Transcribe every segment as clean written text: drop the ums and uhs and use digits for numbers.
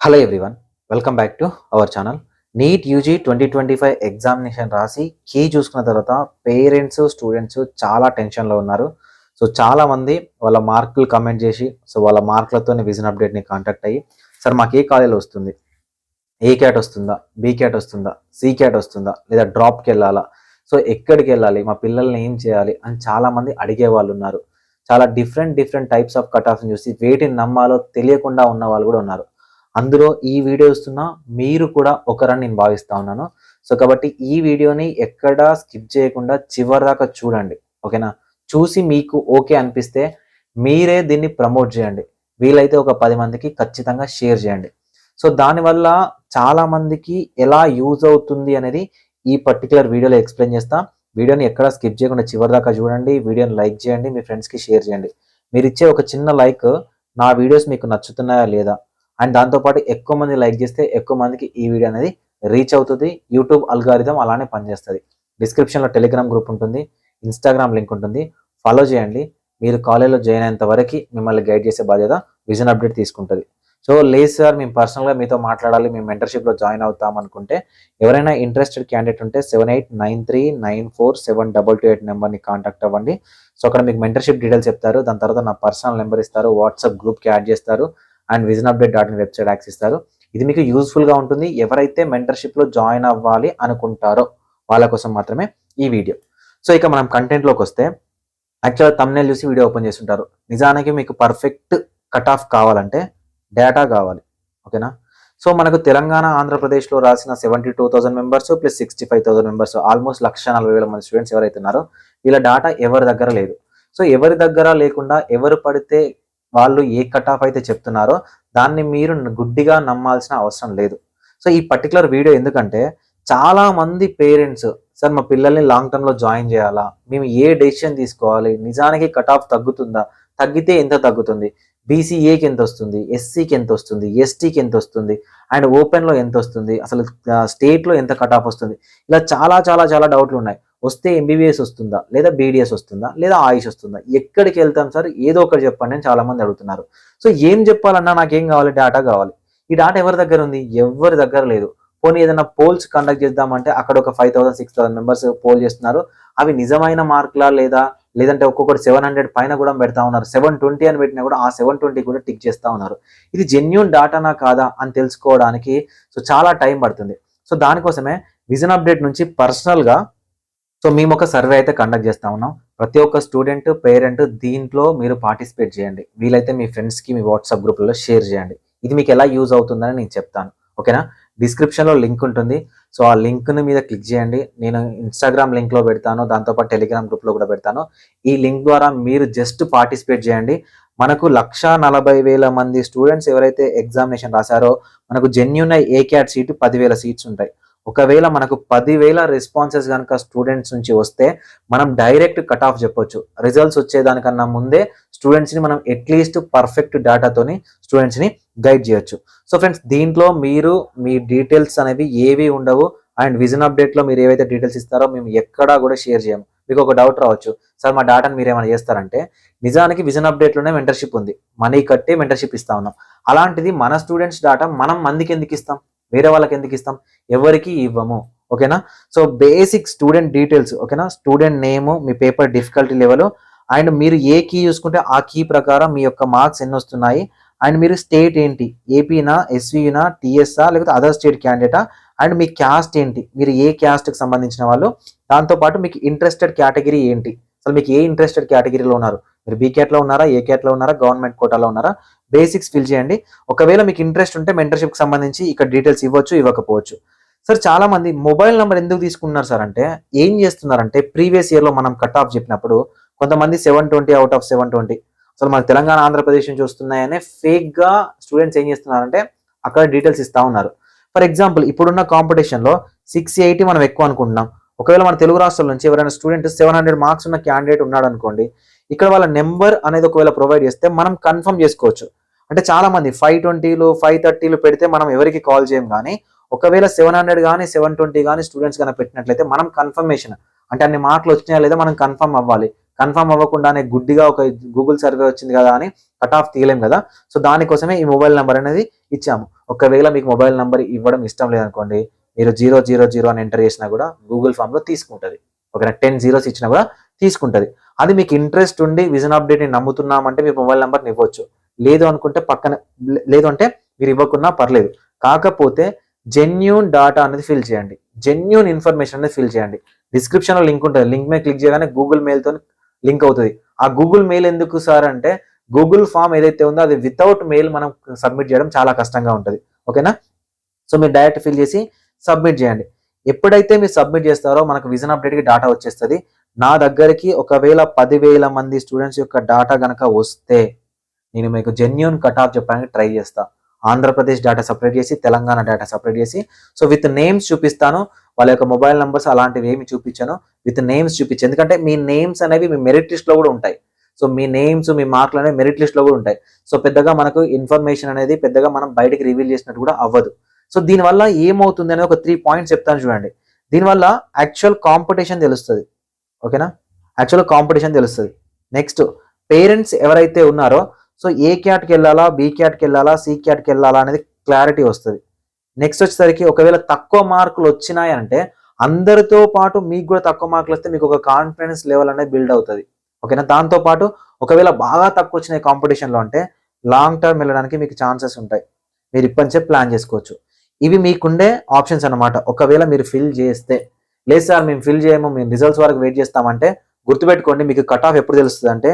Hello everyone, welcome back to our channel. NEET UG 2025 examination రాసి key చూసుకున్న తర్వాత parents students చాలా టెన్షన్లో ఉన్నారు. సో చాలామంది వాళ్ళ మార్కులు కమెంట్ చేసి వాళ్ళ మార్కులతోనే విజన్ అప్డేట్ని కాంటాక్ట్ అయ్యి, సార్ మాకు ఏ కాలేజీలో వస్తుంది, ఏ క్యాట్ వస్తుందా, బీ క్యాట్ వస్తుందా, సి క్యాట్ వస్తుందా, లేదా డ్రాప్కి వెళ్ళాలా, సో ఎక్కడికి వెళ్ళాలి, మా పిల్లల్ని ఏం చేయాలి అని చాలామంది అడిగే వాళ్ళు ఉన్నారు. చాలా డిఫరెంట్ టైప్స్ ఆఫ్ కట్ ఆఫ్ని చూసి వేటిని నమ్మాలో తెలియకుండా ఉన్న వాళ్ళు కూడా ఉన్నారు. అందులో ఈ వీడియో ఇస్తున్నా మీరు కూడా ఒకరని నేను భావిస్తా ఉన్నాను. సో కాబట్టి ఈ వీడియోని ఎక్కడా స్కిప్ చేయకుండా చివరి దాకా చూడండి, ఓకేనా? చూసి మీకు ఓకే అనిపిస్తే మీరే దీన్ని ప్రమోట్ చేయండి. వీలైతే ఒక 10 మందికి ఖచ్చితంగా షేర్ చేయండి. సో దానివల్ల చాలా మందికి ఎలా యూజ్ అవుతుంది అనేది ఈ పర్టికులర్ వీడియోలో ఎక్స్ప్లెయిన్ చేస్తా. వీడియోని ఎక్కడా స్కిప్ చేయకుండా చివరి దాకా చూడండి. వీడియోని లైక్ చేయండి, మీ ఫ్రెండ్స్కి షేర్ చేయండి. మీరు ఇచ్చే ఒక చిన్న లైక్ నా వీడియోస్ మీకు నచ్చుతున్నాయా లేదా, అండ్ దాంతోపాటు ఎక్కువ మంది లైక్ చేస్తే ఎక్కువ మందికి ఈ వీడియో అనేది రీచ్ అవుతుంది. యూట్యూబ్ అల్గారిథం అలానే పనిచేస్తుంది. డిస్క్రిప్షన్లో టెలిగ్రామ్ గ్రూప్ ఉంటుంది, ఇన్స్టాగ్రామ్ లింక్ ఉంటుంది, ఫాలో చేయండి. మీరు కాలేజ్లో జాయిన్ అయ్యేంత వరకు మిమ్మల్ని గైడ్ చేసే బాధ్యత విజన్ అప్డేట్ తీసుకుంటుంది. సో లేదు సార్, మేము పర్సనల్గా మీతో మాట్లాడాలి, మేము మెంటర్షిప్లో జాయిన్ అవుతాం అనుకుంటే ఎవరైనా ఇంట్రెస్టెడ్ క్యాండిడేట్ ఉంటే 7893947228 నెంబర్ని కాంటాక్ట్ అవ్వండి. సో అక్కడ మీకు మెంటర్షిప్ డీటెయిల్స్ చెప్తారు. దాని తర్వాత నా పర్సనల్ నెంబర్ ఇస్తారు, వాట్సాప్ గ్రూప్కి యాడ్ చేస్తారు and vision update dot in website access ఇస్తారు. ఇది మీకు యూస్ఫుల్గా ఉంటుంది. ఎవరైతే మెంటర్షిప్లో జాయిన్ అవ్వాలి అనుకుంటారో వాళ్ళ కోసం మాత్రమే ఈ వీడియో. సో ఇక మనం కంటెంట్లోకి వస్తే, యాక్చువల్గా థంబ్నెయిల్ చూసి వీడియో ఓపెన్ చేస్తుంటారు. నిజానికి మీకు పర్ఫెక్ట్ కట్ ఆఫ్ కావాలంటే డేటా కావాలి, ఓకేనా? సో మనకు తెలంగాణ ఆంధ్రప్రదేశ్లో రాసిన 72,000 మెంబర్స్ ప్లస్ 65,000 మెంబర్స్, ఆల్మోస్ట్ 1,40,000 మంది స్టూడెంట్స్ ఎవరైతే ఉన్నారో వీళ్ళ డేటా ఎవరి దగ్గర లేదు. సో ఎవరి దగ్గర లేకుండా ఎవరు పడితే వాళ్ళు ఏ కట్ ఆఫ్ అయితే చెప్తున్నారో దాన్ని మీరు గుడ్డిగా నమ్మాల్సిన అవసరం లేదు. సో ఈ పర్టికులర్ వీడియో ఎందుకంటే చాలా మంది పేరెంట్స్, సార్ మా పిల్లల్ని లాంగ్ టర్మ్లో జాయిన్ చేయాలా, మేము ఏ డెసిషన్ తీసుకోవాలి, నిజానికి కట్ ఆఫ్ తగ్గుతుందా, తగ్గితే ఎంత తగ్గుతుంది, బీసీఏకి ఎంత వస్తుంది, ఎస్సీకి ఎంత వస్తుంది, ఎస్టీకి ఎంత వస్తుంది, అండ్ ఓపెన్లో ఎంత వస్తుంది, అసలు స్టేట్లో ఎంత కట్ ఆఫ్ వస్తుంది, ఇలా చాలా డౌట్లు ఉన్నాయి. వస్తే ఎంబీబీఎస్ వస్తుందా, లేదా బీడీఎస్ వస్తుందా, లేదా ఆయుష్ వస్తుందా, ఎక్కడికి వెళ్తాం సార్, ఏదో ఒకటి చెప్పండి అని చాలా మంది అడుగుతున్నారు. సో ఏం చెప్పాలన్నా నాకేం కావాలి, డేటా కావాలి. ఈ డేటా ఎవరి దగ్గర ఉంది? ఎవరి దగ్గర లేదు. పోనీ ఏదైనా పోల్స్ కండక్ట్ చేద్దామంటే అక్కడ ఒక 5,000 6,000 మెంబర్స్ పోల్ చేస్తున్నారు. అవి నిజమైన మార్కులా లేదంటే ఒక్కొక్కటి 700 పైన కూడా పెడతా ఉన్నారు. 720 అని పెట్టినా కూడా ఆ 720 కూడా టిక్ చేస్తూ ఉన్నారు. ఇది జెన్యూన్ డేటానా కాదా అని తెలుసుకోవడానికి చాలా టైం పడుతుంది. సో దానికోసమే విజన్ అప్డేట్ నుంచి పర్సనల్గా మేము ఒక సర్వే అయితే కండక్ట్ చేస్తా ఉన్నాం. ప్రతి ఒక్క స్టూడెంట్, పేరెంట్ దీంట్లో మీరు పార్టిసిపేట్ చేయండి. వీలైతే మీ ఫ్రెండ్స్కి, మీ వాట్సాప్ గ్రూప్లో షేర్ చేయండి. ఇది మీకు ఎలా యూజ్ అవుతుందని నేను చెప్తాను, ఓకేనా? డిస్క్రిప్షన్లో లింక్ ఉంటుంది. సో ఆ లింక్ని మీద క్లిక్ చేయండి. నేను ఇన్స్టాగ్రామ్ లింక్లో పెడతాను, దాంతోపాటు టెలిగ్రామ్ గ్రూప్లో కూడా పెడతాను. ఈ లింక్ ద్వారా మీరు జస్ట్ పార్టిసిపేట్ చేయండి. మనకు 1,40,000 మంది స్టూడెంట్స్ ఎవరైతే ఎగ్జామినేషన్ రాశారో మనకు జెన్యూన్ ఏ క్యాట్ సీటు 10,000 సీట్స్ ఉంటాయి. ఒకవేళ మనకు 10,000 రెస్పాన్సెస్ కనుక స్టూడెంట్స్ నుంచి వస్తే మనం డైరెక్ట్ కట్ ఆఫ్ చెప్పొచ్చు. రిజల్ట్స్ వచ్చేదానికన్నా ముందే స్టూడెంట్స్ని మనం అట్లీస్ట్ పర్ఫెక్ట్ డేటాతోని స్టూడెంట్స్ని గైడ్ చేయొచ్చు. సో ఫ్రెండ్స్, దీంట్లో మీరు మీ డీటెయిల్స్ అనేవి ఏవి ఉండవు. అండ్ విజన్ అప్డేట్లో మీరు ఏవైతే డీటెయిల్స్ ఇస్తారో మేము ఎక్కడా కూడా షేర్ చేయము. మీకు ఒక డౌట్ రావచ్చు, సార్ మా డేటాను మీరు ఏమైనా చేస్తారంటే, నిజానికి విజన్ అప్డేట్లోనే మెంటర్షిప్ ఉంది. మనీ కట్టి మెంటర్షిప్ ఇస్తా ఉన్నాం. అలాంటిది మన స్టూడెంట్స్ డేటా మనం మందికి ఎందుకు ఇస్తాం, వేరే వాళ్ళకి ఎందుకు ఇస్తాం? ఎవరికి ఇవ్వము, ఓకేనా? సో బేసిక్ స్టూడెంట్ డీటెయిల్స్, ఓకేనా? Student name, me paper difficulty level, and మీరు ఏ కీ చూసుకుంటే ఆ కీ ప్రకారం మీ యొక్క మార్క్స్ ఎన్ని వస్తున్నాయి, అండ్ మీరు స్టేట్ ఏంటి, ఏపీనా, ఎస్వీనా, టీఎస్ఆ, లేకపోతే అదర్ స్టేట్ క్యాండిడేటా, అండ్ మీ క్యాస్ట్ ఏంటి, మీరు ఏ క్యాస్ట్కి సంబంధించిన వాళ్ళు, దాంతోపాటు మీకు ఇంట్రెస్టెడ్ కేటగిరీ ఏంటి, అసలు మీకు ఏ ఇంట్రెస్టెడ్ కేటగిరీలో ఉన్నారు, మీరు బీ క్యాట్లో ఉన్నారా, ఏ క్యాట్లో ఉన్నారా, గవర్నమెంట్ కోటాలో ఉన్నారా, బేసిక్స్ ఫిల్ చేయండి. ఒకవేళ మీకు ఇంట్రెస్ట్ ఉంటే మెంటర్షిప్కి సంబంధించి ఇక్కడ డీటెయిల్స్ ఇవ్వచ్చు, ఇవ్వకపోవచ్చు. సార్ చాలా మంది మొబైల్ నెంబర్ ఎందుకు తీసుకున్నారు సార్ అంటే, ఏం చేస్తున్నారంటే ప్రీవియస్ ఇయర్లో మనం కట్ ఆఫ్ చెప్పినప్పుడు కొంతమంది 720 అవుట్ ఆఫ్ 720 అసలు మనకు తెలంగాణ ఆంధ్రప్రదేశ్ నుంచి వస్తున్నాయనే ఫేక్గా స్టూడెంట్స్ ఏం చేస్తున్నారంటే అక్కడ డీటెయిల్స్ ఇస్తూ ఉన్నారు. ఫర్ ఎగ్జాంపుల్, ఇప్పుడున్న కాంపిటీషన్లో 680 మనం ఎక్కువ అనుకుంటున్నాం. ఒకవేళ మన తెలుగు రాష్ట్రాల నుంచి ఎవరైనా స్టూడెంట్ 700 మార్క్స్ ఉన్న క్యాండిడేట్ ఉన్నాడు అనుకోండి, ఇక్కడ వాళ్ళ నెంబర్ అనేది ఒకవేళ ప్రొవైడ్ చేస్తే మనం కన్ఫర్మ్ చేసుకోవచ్చు. అంటే చాలా మంది 520లు 530లు పెడితే మనం ఎవరికి కాల్ చేయం. కానీ ఒకవేళ 700 కానీ 720 కానీ స్టూడెంట్స్ కానీ పెట్టినట్లయితే మనం కన్ఫర్మేషన్, అంటే అన్ని మార్కులు వచ్చినాయా లేదా మనం కన్ఫర్మ్ అవ్వాలి. కన్ఫర్మ్ అవ్వకుండానే గుడ్డిగా ఒక గూగుల్ సర్వే వచ్చింది కదా అని కట్ ఆఫ్ తీయలేం కదా. సో దానికోసమే ఈ మొబైల్ నెంబర్ అనేది ఇచ్చాము. ఒకవేళ మీకు మొబైల్ నెంబర్ ఇవ్వడం ఇష్టం లేదనుకోండి, మీరు 000 అని ఎంటర్ చేసినా కూడా గూగుల్ ఫామ్ లో తీసుకుంటుంది. ఓకేనా, 10 zeros ఇచ్చినా కూడా తీసుకుంటుంది. అది మీకు ఇంట్రెస్ట్ ఉండి విజన్ అప్డేట్ ని నమ్ముతున్నామంటే మీ మొబైల్ నెంబర్ని ఇవ్వచ్చు. లేదు అనుకుంటే పక్కన, లేదు అంటే మీరు ఇవ్వకున్నా పర్లేదు. కాకపోతే జెన్యూన్ డాటా అనేది ఫిల్ చేయండి, జెన్యూన్ ఇన్ఫర్మేషన్ అనేది ఫిల్ చేయండి. డిస్క్రిప్షన్ లో లింక్ ఉంటుంది, లింక్ మీద క్లిక్ చేయగానే గూగుల్ మెయిల్ తో లింక్ అవుతుంది. ఆ గూగుల్ మెయిల్ ఎందుకు సార్ అంటే, గూగుల్ ఫామ్ ఏదైతే ఉందో అది వితౌట్ మెయిల్ మనం సబ్మిట్ చేయడం చాలా కష్టంగా ఉంటుంది. ఓకేనా, సో మీరు డైరెక్ట్ ఫిల్ చేసి సబ్మిట్ చేయండి. ఎప్పుడైతే మీరు సబ్మిట్ చేస్తారో మనకు విజన్ అప్డేట్ కి డాటా వచ్చేస్తుంది. నా దగ్గరికి ఒకవేళ 10,000 మంది స్టూడెంట్స్ యొక్క డాటా కనుక వస్తే నేను మీకు జెన్యూన్ కట్ ఆఫ్ చెప్పడానికి ట్రై చేస్తా. ఆంధ్రప్రదేశ్ డేటా సపరేట్ చేసి, తెలంగాణ డేటా సపరేట్ చేసి, సో విత్ నేమ్స్ చూపిస్తాను. వాళ్ళ యొక్క మొబైల్ నంబర్స్ అలాంటివి ఏమి చూపించాను, విత్ నేమ్స్ చూపించాను. ఎందుకంటే మీ నేమ్స్ అనేవి మీ మెరిట్ లిస్ట్ లో కూడా ఉంటాయి. సో మీ నేమ్స్, మీ మార్కులు అనేవి మెరిట్ లిస్ట్ లో కూడా ఉంటాయి. సో పెద్దగా మనకు ఇన్ఫర్మేషన్ అనేది పెద్దగా మనం బయటకి రివీల్ చేసినట్టు కూడా అవ్వదు. సో దీనివల్ల ఏమవుతుంది అనేది ఒక 3 points చెప్తాను చూడండి. దీనివల్ల యాక్చువల్ కాంపిటీషన్ తెలుస్తుంది. ఓకేనా, యాక్చువల్ కాంపిటీషన్ తెలుస్తుంది. నెక్స్ట్, పేరెంట్స్ ఎవరైతే ఉన్నారో సో ఏ క్యాట్కి వెళ్ళాలా, బి క్యాట్కి వెళ్ళాలా, సి క్యాట్కి వెళ్ళాలా అనేది క్లారిటీ వస్తుంది. నెక్స్ట్ వచ్చేసరికి ఒకవేళ తక్కువ మార్కులు వచ్చినాయి అంటే అందరితో పాటు మీకు కూడా తక్కువ మార్కులు వస్తే మీకు ఒక కాన్ఫిడెన్స్ లెవెల్ అనేది బిల్డ్ అవుతుంది. ఓకేనా, దాంతో పాటు ఒకవేళ బాగా తక్కువ వచ్చినాయి కాంపిటీషన్లో అంటే లాంగ్ టర్మ్ వెళ్ళడానికి మీకు ఛాన్సెస్ ఉంటాయి. మీరు ఇప్పటి నుంచే ప్లాన్ చేసుకోవచ్చు. ఇవి మీకుండే ఆప్షన్స్ అనమాట. ఒకవేళ మీరు ఫిల్ చేస్తే, లేదు సార్ మేము ఫిల్ చేయము, మేము రిజల్ట్స్ వరకు వెయిట్ చేస్తామంటే గుర్తుపెట్టుకోండి, మీకు కట్ ఆఫ్ ఎప్పుడు తెలుస్తుంది అంటే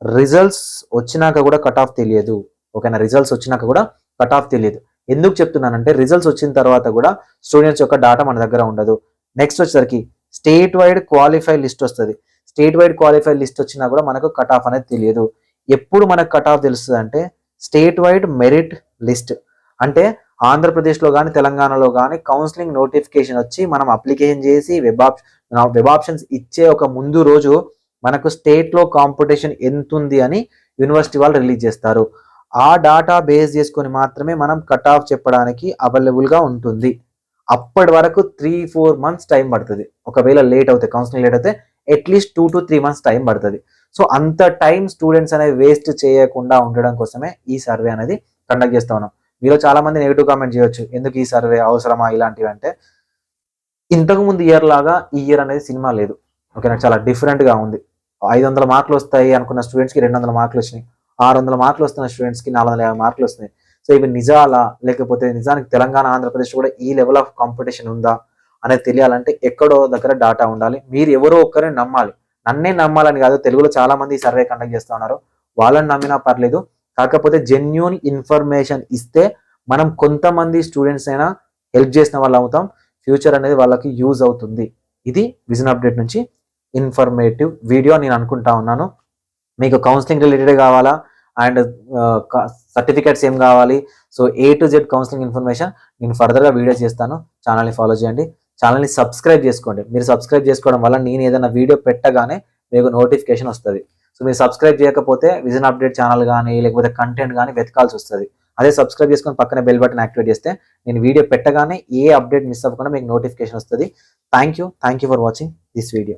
రిజల్ట్స్ వచ్చినాక కూడా కట్ ఆఫ్ తెలియదు. ఓకేనా, రిజల్ట్స్ వచ్చినాక కూడా కట్ ఆఫ్ తెలియదు. ఎందుకు చెప్తున్నానంటే రిజల్ట్స్ వచ్చిన తర్వాత కూడా స్టూడెంట్స్ యొక్క డాటా మన దగ్గర ఉండదు. నెక్స్ట్ వచ్చేసరికి స్టేట్ వైడ్ క్వాలిఫై లిస్ట్ వస్తుంది. స్టేట్ వైడ్ క్వాలిఫై లిస్ట్ వచ్చినా కూడా మనకు కట్ ఆఫ్ అనేది తెలియదు. ఎప్పుడు మనకు కట్ ఆఫ్ తెలుస్తుంది అంటే స్టేట్ వైడ్ మెరిట్ లిస్ట్, అంటే ఆంధ్రప్రదేశ్లో కానీ తెలంగాణలో కానీ కౌన్సిలింగ్ నోటిఫికేషన్ వచ్చి మనం అప్లికేషన్ చేసి వెబ్ ఆప్షన్స్ ఇచ్చే ఒక ముందు రోజు మనకు స్టేట్లో కాంపిటీషన్ ఎంత ఉంది అని యూనివర్సిటీ వాళ్ళు రిలీజ్ చేస్తారు. ఆ డాటా బేస్ చేసుకొని మాత్రమే మనం కట్ ఆఫ్ చెప్పడానికి అవైలబుల్గా ఉంటుంది. అప్పటి వరకు 3-4 months టైం పడుతుంది. ఒకవేళ లేట్ అవుతాయి, కౌన్సిలింగ్ లేట్ అయితే అట్లీస్ట్ 2 to 3 months టైం పడుతుంది. సో అంత టైం స్టూడెంట్స్ అనేది వేస్ట్ చేయకుండా ఉండడం కోసమే ఈ సర్వే అనేది కండక్ట్ చేస్తా ఉన్నాం. మీలో చాలా మంది నెగిటివ్ కామెంట్ చేయొచ్చు, ఎందుకు ఈ సర్వే అవసరమా ఇలాంటివి అంటే, ఇంతకు ముందు ఇయర్ లాగా ఈ ఇయర్ అనేది సినిమా లేదు. ఓకేనా, చాలా డిఫరెంట్గా ఉంది. 500 మార్కులు వస్తాయి అనుకున్న స్టూడెంట్స్కి 200 మార్కులు వచ్చినాయి. 600 మార్కులు వస్తున్న స్టూడెంట్స్కి 450 మార్కులు వస్తున్నాయి. సో ఇవి నిజాలా, లేకపోతే నిజానికి తెలంగాణ ఆంధ్రప్రదేశ్ కూడా ఈ లెవెల్ ఆఫ్ కాంపిటీషన్ ఉందా అనేది తెలియాలంటే ఎక్కడో దగ్గర డాటా ఉండాలి. మీరు ఎవరో ఒక్కరిని నమ్మాలి. నన్నే నమ్మాలని కాదు, తెలుగులో చాలా మంది ఈ సర్వే కండక్ట్ చేస్తూ ఉన్నారు, వాళ్ళని నమ్మినా పర్లేదు. కాకపోతే జెన్యూన్ ఇన్ఫర్మేషన్ ఇస్తే మనం కొంతమంది స్టూడెంట్స్ అయినా హెల్ప్ చేసిన వాళ్ళు అవుతాం. ఫ్యూచర్ అనేది వాళ్ళకి యూజ్ అవుతుంది. ఇది విజన్ అప్డేట్ నుంచి ఇన్ఫర్మేటివ్ వీడియో నేను అనుకుంటా ఉన్నాను. మీకు కౌన్సిలింగ్ రిలేటెడ్ కావాలా అండ్ సర్టిఫికేట్స్ ఏం కావాలి, so A to Z counselling information నేను ఫర్దర్గా వీడియో చేస్తాను. ఛానల్ని ఫాలో చేయండి, ఛానల్ని సబ్స్క్రైబ్ చేసుకోండి. మీరు సబ్స్క్రైబ్ చేసుకోవడం వల్ల నేను ఏదైనా వీడియో పెట్టగానే మీకు నోటిఫికేషన్ వస్తుంది. సో మీరు సబ్స్క్రైబ్ చేయకపోతే విజన్ అప్డేట్ ఛానల్ కానీ లేకపోతే కంటెంట్ కానీ వెతకాల్సి వస్తుంది. అదే సబ్స్క్రైబ్ చేసుకొని పక్కనే బెల్ బటన్ యాక్టివేట్ చేస్తే నేను వీడియో పెట్టగానే ఏ అప్డేట్ మిస్ అవ్వకుండా మీకు నోటిఫికేషన్ వస్తుంది. Thank you for watching this video.